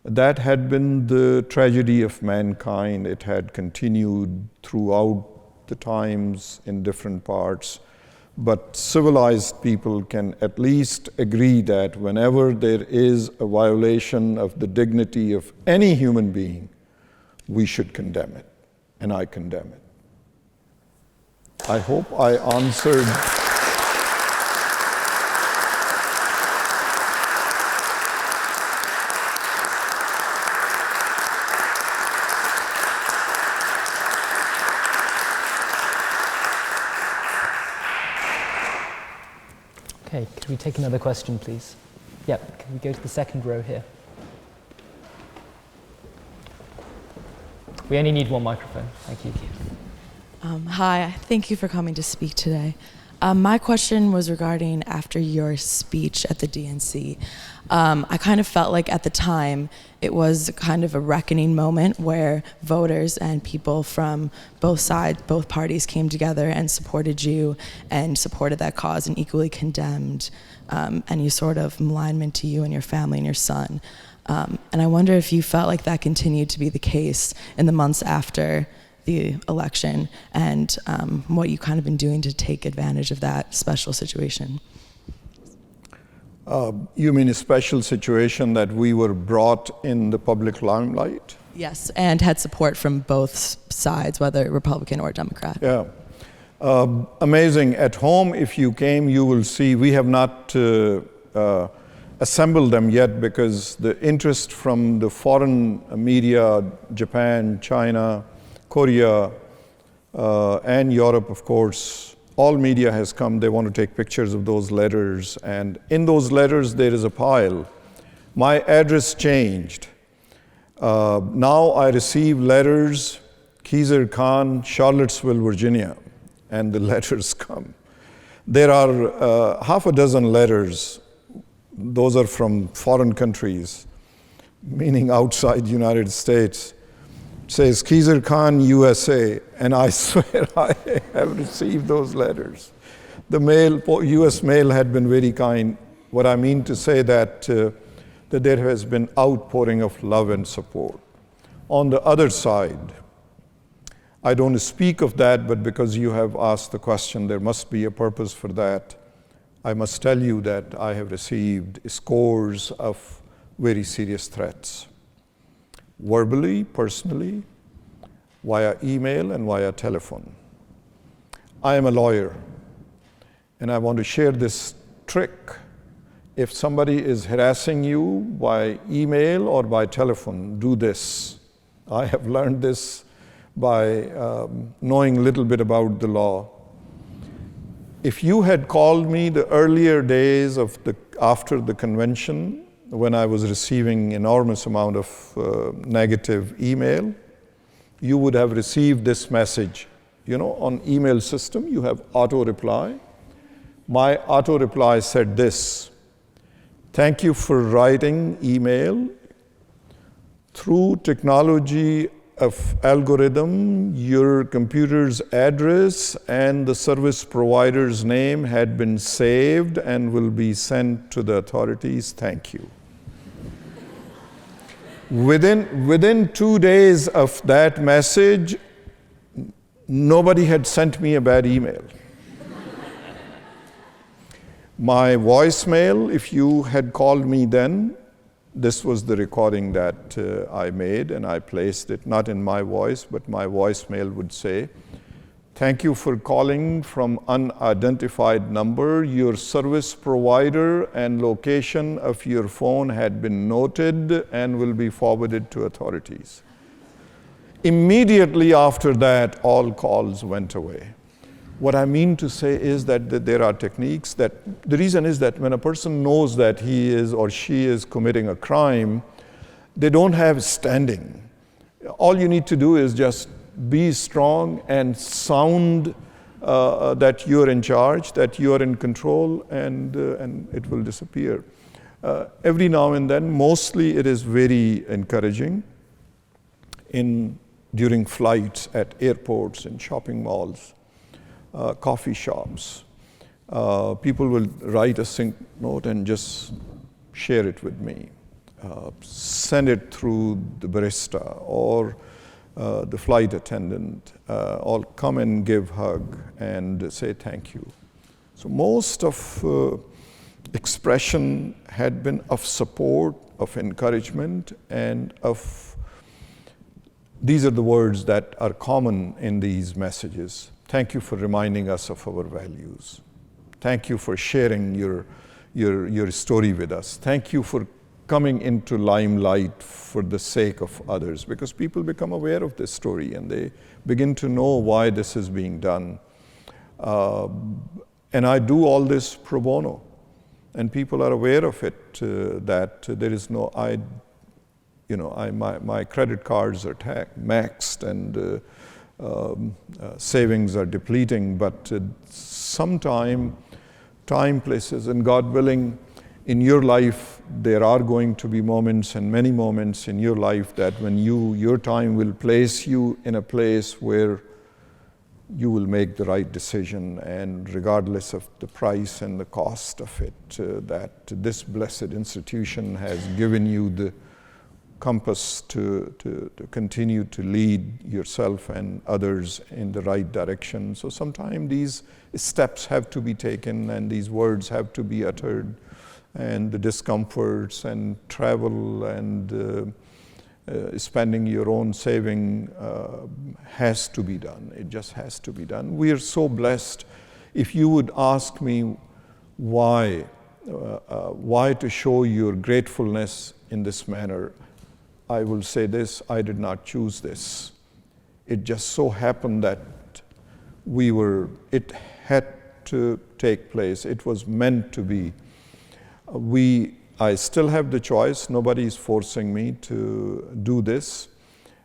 that had been the tragedy of mankind. It had continued throughout the times in different parts. But civilized people can at least agree that whenever there is a violation of the dignity of any human being, we should condemn it, and I condemn it. I hope I answered. Okay, could we take another question, please? Yep, can we go to the second row here? We only need one microphone. Thank you. Hi, thank you for coming to speak today. My question was regarding after your speech at the DNC. I kind of felt like at the time it was kind of a reckoning moment where voters and people from both sides, both parties came together and supported you and supported that cause and equally condemned any sort of malignment to you and your family and your son. And I wonder if you felt like that continued to be the case in the months after the election, and what you kind of been doing to take advantage of that special situation. You mean a special situation that we were brought in the public limelight? Yes, and had support from both sides, whether Republican or Democrat. Yeah. Amazing. At home, if you came, you will see we have not assembled them yet because the interest from the foreign media, Japan, China, Korea, and Europe, of course, all media has come. They want to take pictures of those letters. And in those letters, there is a pile. My address changed. Now I receive letters, Khizr Khan, Charlottesville, Virginia, and the letters come. There are half a dozen letters. Those are from foreign countries, meaning outside the United States. Says Khizr Khan, USA, and I swear I have received those letters. The mail, US mail had been very kind. What I mean to say that there has been outpouring of love and support. On the other side, I don't speak of that, but because you have asked the question, there must be a purpose for that. I must tell you that I have received scores of very serious threats. Verbally, personally, via email and via telephone. I am a lawyer, and I want to share this trick. If somebody is harassing you by email or by telephone, do this. I have learned this by knowing a little bit about the law. If you had called me the earlier days of after the convention, when I was receiving enormous amount of negative email, you would have received this message. You know, on email system, you have auto reply. My auto reply said this: thank you for writing email. Through technology of algorithm, your computer's address and the service provider's name had been saved and will be sent to the authorities. Thank you. Within 2 days of that message, nobody had sent me a bad email. My voicemail, if you had called me then, this was the recording that I made, and I placed it not in my voice, but my voicemail would say, thank you for calling from unidentified number. Your service provider and location of your phone had been noted and will be forwarded to authorities. Immediately after that, all calls went away. What I mean to say is that there are techniques that, the reason is that when a person knows that he is or she is committing a crime, they don't have standing. All you need to do is just be strong and sound that you're in charge, that you are in control, and it will disappear. Every now and then, mostly it is very encouraging during flights, at airports, in shopping malls, coffee shops. People will write a sync note and just share it with me. Send it through the barista or the flight attendant, or come and give hug and say thank you. So most of expression had been of support, of encouragement, and of, these are the words that are common in these messages. Thank you for reminding us of our values. Thank you for sharing your story with us. Thank you for coming into limelight for the sake of others, because people become aware of this story and they begin to know why this is being done. And I do all this pro bono, and people are aware of it, that there is no, my credit cards are maxed and savings are depleting, but time, places, and God willing, in your life, there are going to be moments, and many moments in your life, that when your time will place you in a place where you will make the right decision, and regardless of the price and the cost of it, that this blessed institution has given you the compass to continue to lead yourself and others in the right direction. So sometimes these steps have to be taken, and these words have to be uttered, and the discomforts and travel and spending your own saving has to be done. It just has to be done. We are so blessed. If you would ask me why to show your gratefulness in this manner, I will say this: I did not choose this. It just so happened that it had to take place. It was meant to be. I still have the choice. Nobody is forcing me to do this.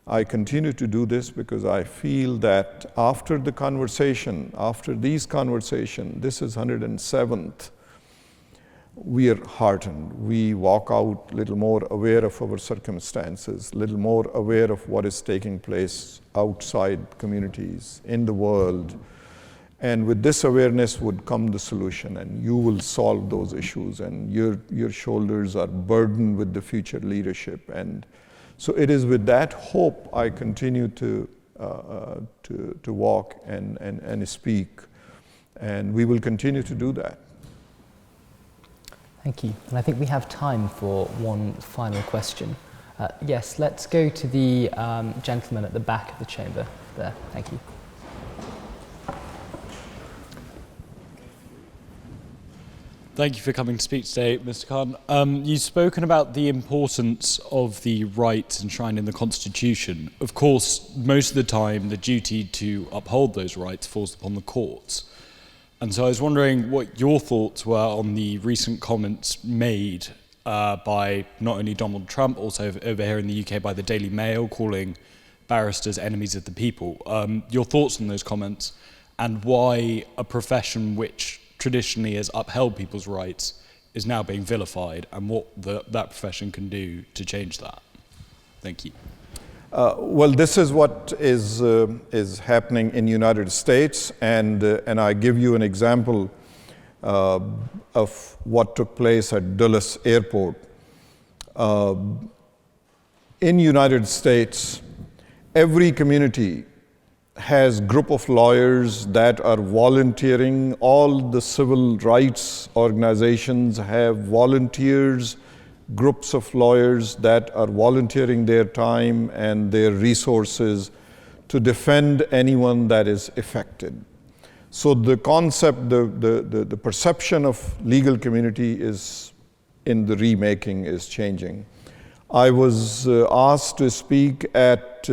I continue to do this because I feel that after these conversations, this is 107th, we are heartened. We walk out a little more aware of our circumstances, a little more aware of what is taking place outside communities, in the world. And with this awareness would come the solution, and you will solve those issues, and your shoulders are burdened with the future leadership. And so it is with that hope I continue to walk and speak, and we will continue to do that. Thank you. And I think we have time for one final question. Yes, let's go to the gentleman at the back of the chamber there. Thank you. Thank you for coming to speak today, Mr. Khan. You've spoken about the importance of the rights enshrined in the Constitution. Of course, most of the time, the duty to uphold those rights falls upon the courts. And so I was wondering what your thoughts were on the recent comments made by not only Donald Trump, also over here in the UK by the Daily Mail, calling barristers enemies of the people. Your thoughts on those comments, and why a profession which traditionally has upheld people's rights is now being vilified, and what that profession can do to change that. Thank you. Well, this is what is happening in the United States, and I give you an example of what took place at Dulles Airport. In the United States, every community has group of lawyers that are volunteering. All the civil rights organizations have volunteers, groups of lawyers that are volunteering their time and their resources to defend anyone that is affected. So the concept, the perception of legal community is in the remaking, is changing. I was asked to speak at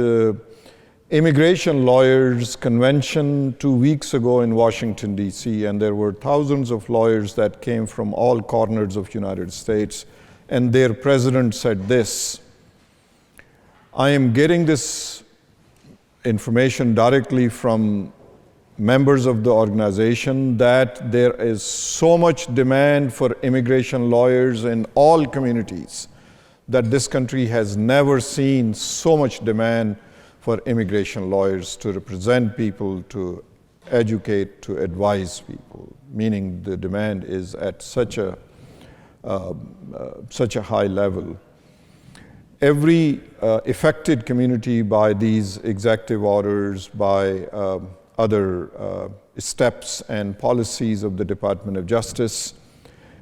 Immigration Lawyers Convention 2 weeks ago in Washington, D.C., and there were thousands of lawyers that came from all corners of the United States, and their president said this: I am getting this information directly from members of the organization that there is so much demand for immigration lawyers in all communities that this country has never seen so much demand for immigration lawyers to represent people, to educate, to advise people, meaning the demand is at such a high level. Every affected community by these executive orders, by other steps and policies of the Department of Justice,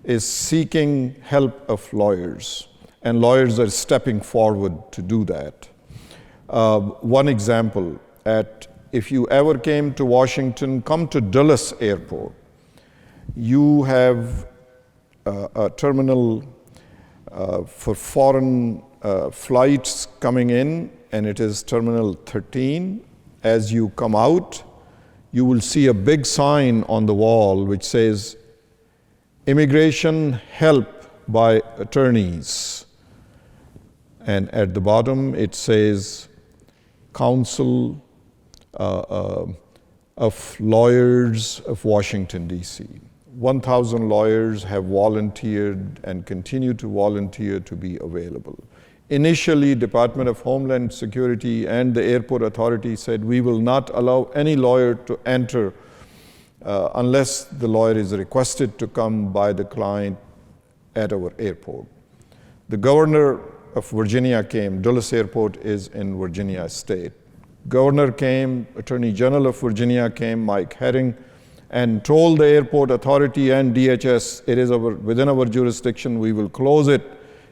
is seeking help of lawyers, and lawyers are stepping forward to do that. One example, if you ever came to Washington, come to Dulles Airport. You have a terminal for foreign flights coming in, and it is Terminal 13. As you come out, you will see a big sign on the wall which says, "Immigration Help by Attorneys." And at the bottom it says, Council of Lawyers of Washington, D.C. 1,000 lawyers have volunteered and continue to volunteer to be available. Initially, Department of Homeland Security and the airport authority said, we will not allow any lawyer to enter unless the lawyer is requested to come by the client at our airport. The governor of Virginia came. Dulles Airport is in Virginia state. Governor came, Attorney General of Virginia came, Mike Herring, and told the airport authority and DHS, it is within our jurisdiction, we will close it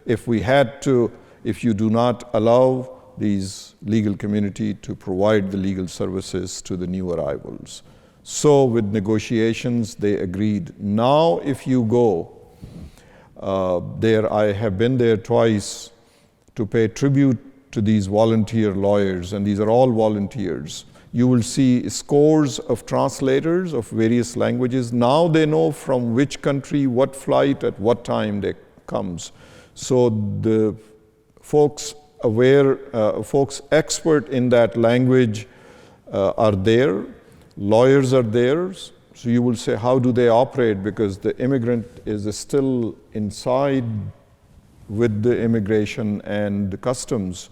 if we had to, if you do not allow these legal community to provide the legal services to the new arrivals. So with negotiations, they agreed. Now if you go there, I have been there twice to pay tribute to these volunteer lawyers, and these are all volunteers. You will see scores of translators of various languages. Now they know from which country, what flight, at what time they comes. So the folks folks expert in that language are there. Lawyers are there. So you will say, how do they operate? Because the immigrant is still inside with the immigration and the customs.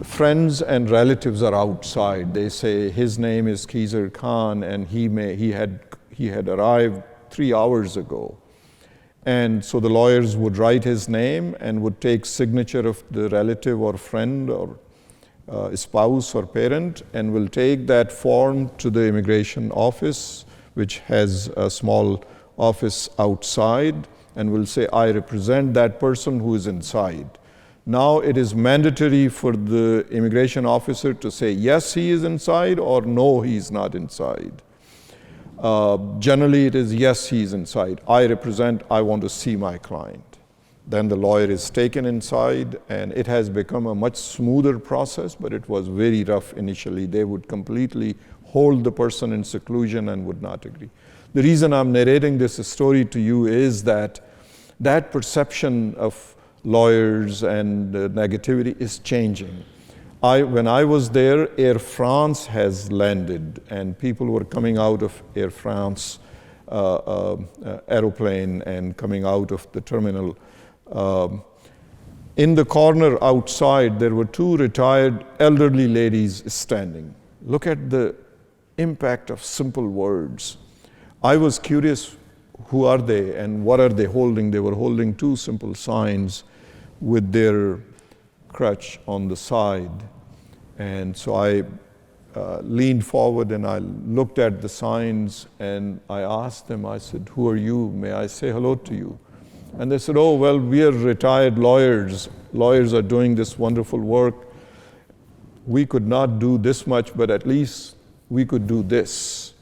Friends and relatives are outside. They say his name is Khizr Khan, and he had arrived 3 hours ago. And so the lawyers would write his name and would take signature of the relative or friend or spouse or parent, and will take that form to the immigration office, which has a small office outside, and will say, I represent that person who is inside. Now it is mandatory for the immigration officer to say, yes, he is inside, or no, he is not inside. Generally, it is, yes, he is inside. I represent, I want to see my client. Then the lawyer is taken inside, and it has become a much smoother process, but it was very rough initially. They would completely hold the person in seclusion and would not agree. The reason I'm narrating this story to you is that perception of lawyers and negativity is changing. When I was there, Air France has landed, and people were coming out of Air France aeroplane and coming out of the terminal. In the corner outside, there were 2 retired elderly ladies standing. Look at the impact of simple words. I was curious, who are they and what are they holding? They were holding 2 simple signs with their crutch on the side. And so I leaned forward and I looked at the signs, and I asked them, I said, who are you? May I say hello to you? And they said, oh, well, we are retired lawyers. Lawyers are doing this wonderful work. We could not do this much, but at least we could do this.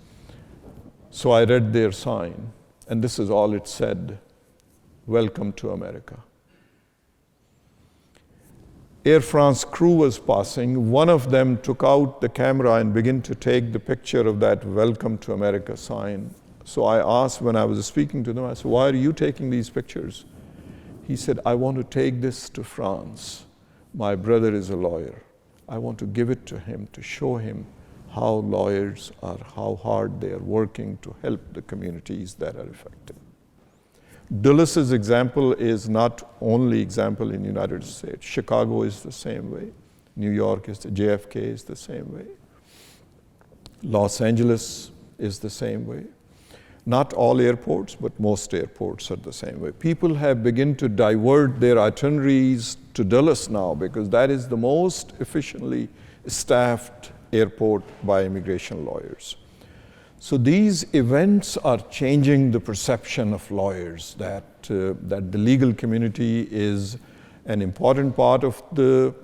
So I read their sign, and this is all it said: welcome to America. Air France crew was passing. One of them took out the camera and began to take the picture of that welcome to America sign. So I asked, when I was speaking to them, I said, why are you taking these pictures? He said, I want to take this to France. My brother is a lawyer. I want to give it to him to show him how lawyers are, how hard they are working to help the communities that are affected. Dulles' example is not only example in the United States. Chicago is the same way. New York is JFK is the same way. Los Angeles is the same way. Not all airports, but most airports are the same way. People have begun to divert their itineraries to Dulles now because that is the most efficiently staffed airport by immigration lawyers. So these events are changing the perception of lawyers that the legal community is an important part of the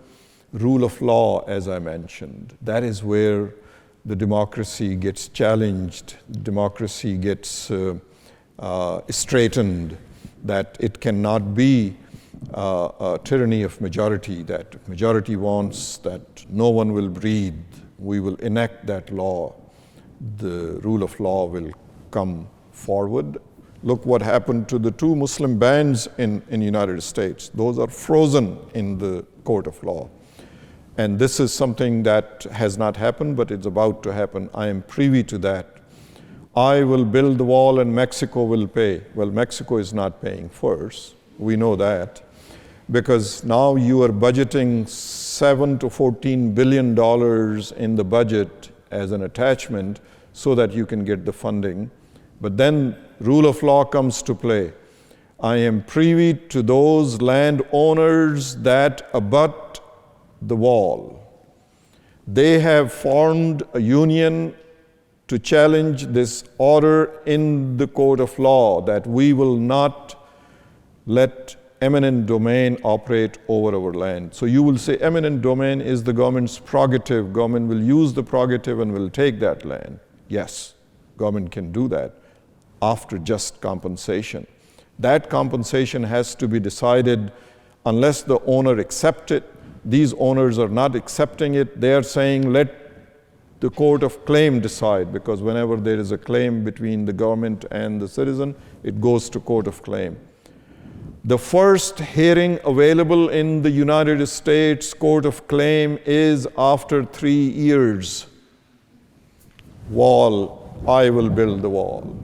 rule of law, as I mentioned. That is where the democracy gets challenged, democracy gets straightened, that it cannot be a tyranny of majority, that if majority wants that no one will breathe, we will enact that law. The rule of law will come forward. Look what happened to the 2 Muslim bans in the United States. Those are frozen in the court of law. And this is something that has not happened, but it's about to happen. I am privy to that. I will build the wall and Mexico will pay. Well, Mexico is not paying first. We know that. Because now you are budgeting $7 to $14 billion in the budget as an attachment so that you can get the funding. But then rule of law comes to play. I am privy to those landowners that abut the wall. They have formed a union to challenge this order in the court of law that we will not let eminent domain operate over our land. So you will say eminent domain is the government's prerogative. Government will use the prerogative and will take that land. Yes, government can do that after just compensation. That compensation has to be decided unless the owner accepts it. These owners are not accepting it. They are saying let the court of claim decide, because whenever there is a claim between the government and the citizen, it goes to court of claim. The first hearing available in the United States Court of Claim is after 3 years. Wall, I will build the wall.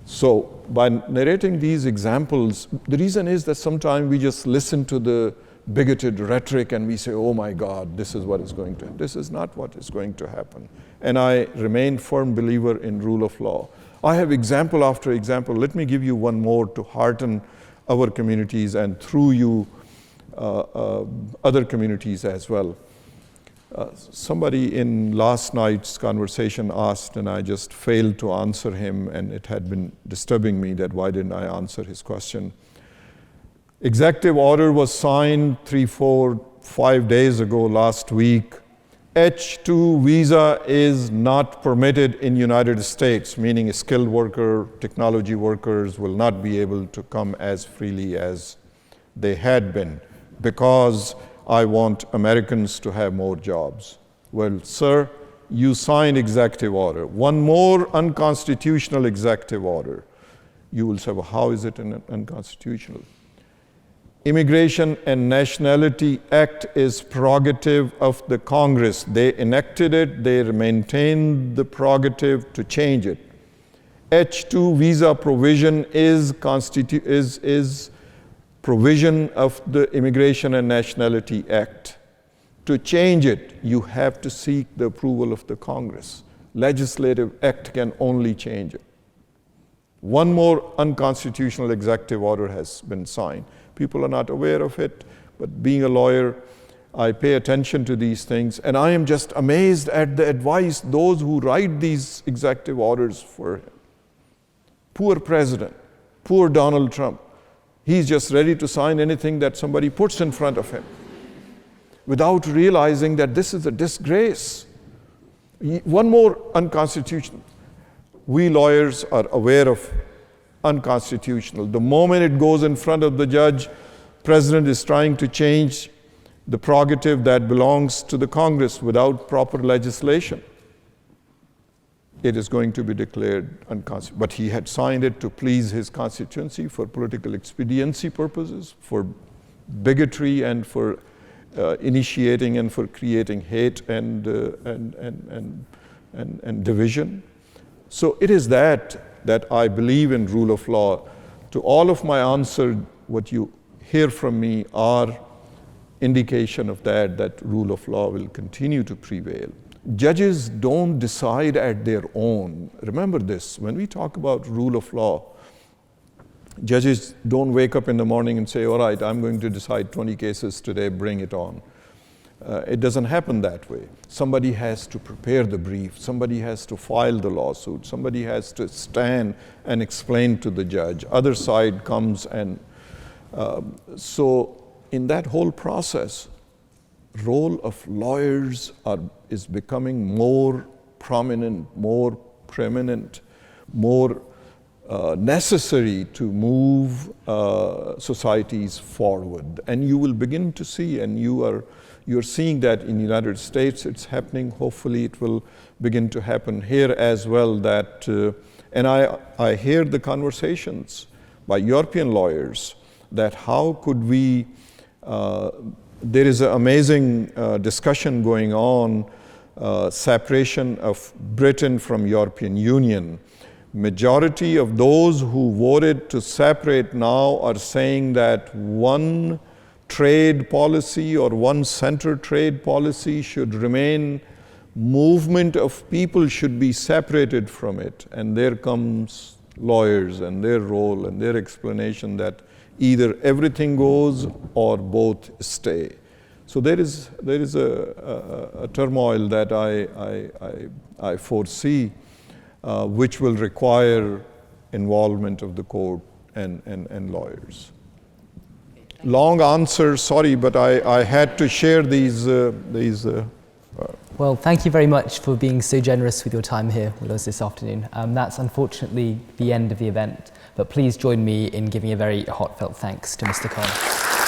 So by narrating these examples, the reason is that sometimes we just listen to the bigoted rhetoric and we say, oh my God, this is what is going to happen. This is not what is going to happen. And I remain firm believer in rule of law. I have example after example. Let me give you one more to hearten our communities and through you other communities as well. Somebody in last night's conversation asked, and I just failed to answer him, and it had been disturbing me that why didn't I answer his question. Executive order was signed 3, 4, 5 days ago last week. H-2 visa is not permitted in United States, meaning a skilled worker, technology workers will not be able to come as freely as they had been because I want Americans to have more jobs. Well, sir, you signed executive order. One more unconstitutional executive order. You will say, well, how is it unconstitutional? Immigration and Nationality Act is prerogative of the Congress. They enacted it, they maintain the prerogative to change it. H-2 visa provision is provision of the Immigration and Nationality Act. To change it, you have to seek the approval of the Congress. Legislative act can only change it. One more unconstitutional executive order has been signed. People are not aware of it, but being a lawyer, I pay attention to these things, and I am just amazed at the advice those who write these executive orders for him. Poor president, poor Donald Trump. He's just ready to sign anything that somebody puts in front of him without realizing that this is a disgrace. One more unconstitutional. We lawyers are aware of unconstitutional. The moment it goes in front of the judge, president is trying to change the prerogative that belongs to the Congress without proper legislation. It is going to be declared unconstitutional. But he had signed it to please his constituency for political expediency purposes, for bigotry and for initiating and for creating hate and and division. So it is that I believe in rule of law. To all of my answer, what you hear from me are indication of that rule of law will continue to prevail. Judges don't decide at their own. Remember this, when we talk about rule of law, judges don't wake up in the morning and say, all right, I'm going to decide 20 cases today, bring it on. It doesn't happen that way. Somebody has to prepare the brief, somebody has to file the lawsuit, somebody has to stand and explain to the judge. Other side comes and so in that whole process, role of lawyers is becoming more prominent, more preeminent, more necessary to move societies forward. And you will begin to see, and you're seeing that in the United States, it's happening. Hopefully it will begin to happen here as well. And I hear the conversations by European lawyers that how could we, there is an amazing discussion going on, separation of Britain from European Union. Majority of those who voted to separate now are saying that one trade policy or one center trade policy should remain. Movement of people should be separated from it. And there comes lawyers and their role and their explanation that either everything goes or both stay. So there is a turmoil that I foresee, which will require involvement of the court and lawyers. Long answer, sorry, but I had to share these. Well, thank you very much for being so generous with your time here with us this afternoon. That's unfortunately the end of the event, but please join me in giving a very heartfelt thanks to Mr. Khan.